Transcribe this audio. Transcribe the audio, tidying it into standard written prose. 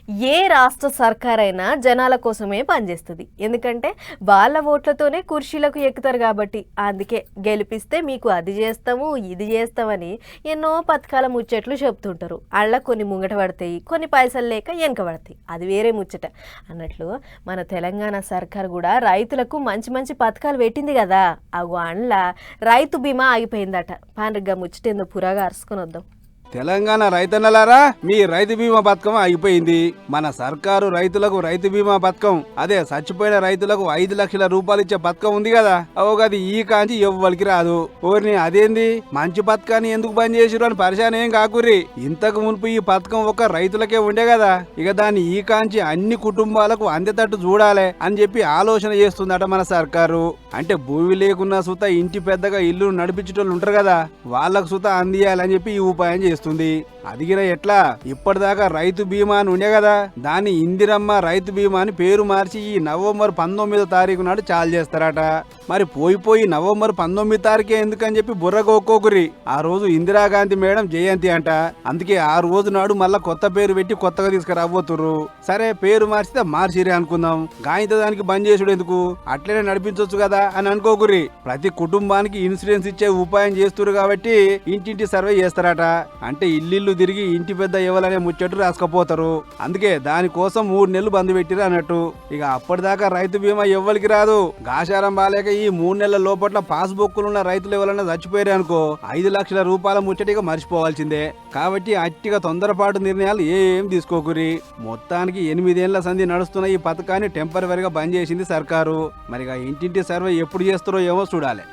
ఏ రాష్ట్ర సర్కారైనా జనాల కోసమే పనిచేస్తుంది. ఎందుకంటే వాళ్ళ ఓట్లతోనే కుర్చీలకు ఎక్కుతారు కాబట్టి. అందుకే గెలిపిస్తే మీకు అది చేస్తాము, ఇది చేస్తామని ఎన్నో పథకాల ముచ్చట్లు చెప్తుంటారు. అళ్ళ కొన్ని ముంగట పడతాయి, కొన్ని పైసలు లేక వెనక పడతాయి. అది వేరే ముచ్చట అన్నట్లు మన తెలంగాణ సర్కార్ కూడా రైతులకు మంచి మంచి పథకాలు పెట్టింది కదా. అగో అండ్ల రైతు బీమా ఆగిపోయిందట. పాండ్రిగ్గా ముచ్చటేందో పురాగా అరుసుకొని వద్దాం. తెలంగాణ రైతన్నలారా, మీ రైతు బీమా పథకం అయిపోయింది. మన సర్కారు రైతులకు రైతు బీమా పథకం, అదే చచ్చిపోయిన రైతులకు 5 లక్షల రూపాయలు ఇచ్చే పథకం ఉంది కదా, అవగది ఈ కాంచి ఎవ్వరికి రాదు. ఓర్ని అదేంది మంచి పథకాన్ని ఎందుకు బంద్ చేసిరు అని పరిశాన్ ఏం కాకుర్రి. ఇంతకు మునుపు ఈ పథకం ఒక రైతులకే ఉండే కదా, ఇక దాన్ని ఈ కాంచి అన్ని కుటుంబాలకు అందేటట్టు చూడాలి అని చెప్పి ఆలోచన చేస్తుందట మన సర్కారు. అంటే భూమి లేకున్నా సుత ఇంటి పెద్దగా ఇల్లు నడిపించేటోళ్ళు ఉంటారు కదా, వాళ్ళకు సుత అందియాలని చెప్పి ఈ ఉపాయం చేస్తుంది. అదిగిన ఎట్లా ఇప్పటిదాకా రైతు బీమా అని ఉండే కదా, దాన్ని ఇందిరమ్మ రైతు బీమా అని పేరు మార్చి ఈ నవంబర్ 19వ తారీఖు నాడు చాలు చేస్తారట. మరి పోయి నవంబర్ 19వ తారీఖే ఎందుకని చెప్పి బుర్రగోక్కోకురి. ఆ రోజు ఇందిరాగాంధీ మేడం జయంతి అంట. అందుకే ఆ రోజు నాడు మళ్ళా కొత్త పేరు పెట్టి కొత్తగా తీసుకురాబోతుర్రు. సరే పేరు మార్చితే మార్చిరే అనుకుందాం, గాయంత దానికి బంద్ చేసుడు ఎందుకు, అట్లనే నడిపించవచ్చు కదా అని అనుకోకురి. ప్రతి కుటుంబానికి ఇన్సూరెన్స్ ఇచ్చే ఉపాయం చేస్తున్నారు కాబట్టి ఇంటింటి సర్వే చేస్తారట. అంటే ఇల్లు తిరిగి ఇంటి పెద్ద ఇవ్వాలనే ముచ్చట్టు రాసుకపోతారు. అందుకే దానికోసం 3 నెలలు బంద్ పెట్టిరు అన్నట్టు. ఇక అప్పటిదాకా రైతు బీమా ఎవ్వరికి రాదు. గాశారం బాలేక ఈ 3 నెలల లోపట్ల పాస్బుక్లున్న రైతులు ఎవరైనా చచ్చిపోయారు అనుకో 5 లక్షల రూపాయల ముచ్చటిగా మర్చిపోవాల్సిందే. కాబట్టి అట్టిగా తొందరపాటు నిర్ణయాలు ఏం తీసుకోకురి. మొత్తానికి 8 ఏళ్ల సంధి నడుస్తున్న ఈ పథకాన్ని టెంపరీగా బంద్ చేసింది సర్కారు. మరిగా ఇంటింటి సర్వే ఎప్పుడు చేస్తారో ఏమో చూడాలి.